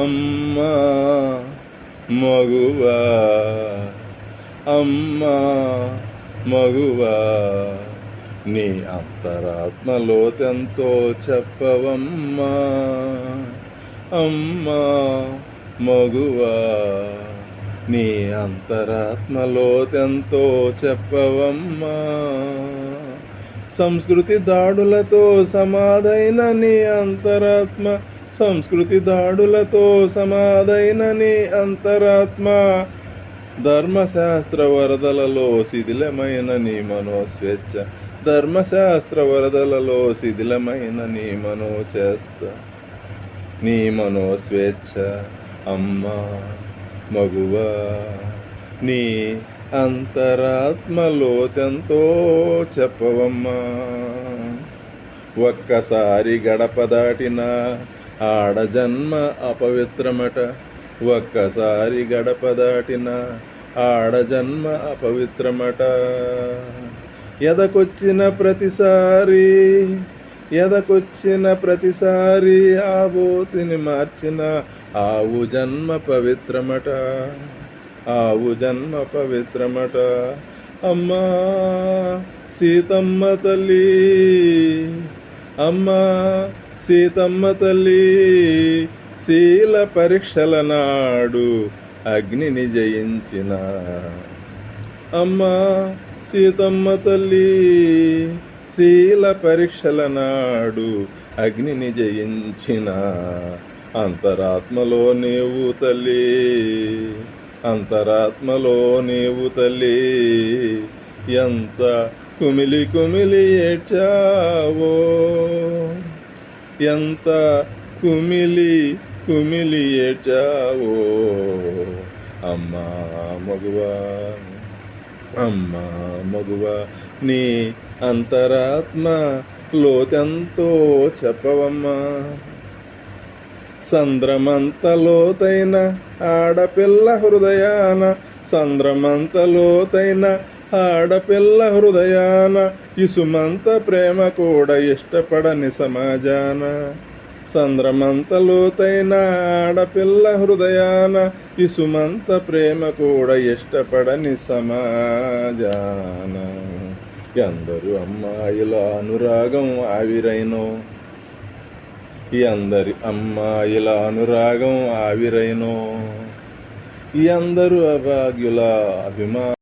అమ్మా మగువా, అమ్మా మగువా, నీ అంతరాత్మలోతెంతో చెప్పవమ్మా. అమ్మా మగువా, నీ అంతరాత్మలోతెంతో చెప్పవమ్మా. సంస్కృతి దాడులతో సమాధైన నీ అంతరాత్మ, సంస్కృతి దాడులతో సమాధైన నీ అంతరాత్మ, ధర్మశాస్త్ర వరదలలో శిథిలమైన నీ మనోస్వేచ్ఛ, ధర్మశాస్త్ర వరదలలో శిథిలమైన నీ నీ మనోస్వేచ్ఛ. అమ్మా మగువా, నీ అంతరాత్మలోతెంతో చెప్పవమ్మా. ఒక్కసారి గడప దాటిన ఆడజన్మ అపవిత్రమట, ఒక్కసారి గడప దాటిన ఆడజన్మ అపవిత్రమట. ఎదకొచ్చిన ప్రతిసారి ఆబోతిని మార్చిన ఆవు జన్మ పవిత్రమట, ఆవు జన్మ పవిత్రమట. అమ్మా సీతమ్మ తల్లి, అమ్మా సీతమ్మ తల్లి, శీల పరీక్షల నాడు అగ్నిని జయించిన అమ్మా సీతమ్మ తల్లి, శీల పరీక్షల నాడు అగ్నిని జయించిన అంతరాత్మలో నీవు తల్లి, అంతరాత్మలో నీవు తల్లి. ఎంత కుమిలి కుమిలి ఏడ్చావో, ఎంత కుమిలి కుమిలి ఏడ్చావో. అమ్మా మగువా, అమ్మా మగువా, నీ అంతరాత్మ లోతెంతో చెప్పవమ్మా. సంద్రమంత లోతైన ఆడపిల్ల హృదయాన, సంద్రమంత లోతైన ఆడపిల్ల హృదయాన, ఇసుమంత ప్రేమ కూడా ఇష్టపడని సమాజాన. సంద్రమంత లోతైన ఆడపిల్ల హృదయాన, ఇసుమంత ప్రేమ కూడా ఇష్టపడని సమాజాన. ఎందరు అమ్మాయిల అనురాగం ఆవిరైనో, అందరి అమ్మాయిల అనురాగం ఆవిరైనో, అందరూ అభాగ్యుల అభిమానం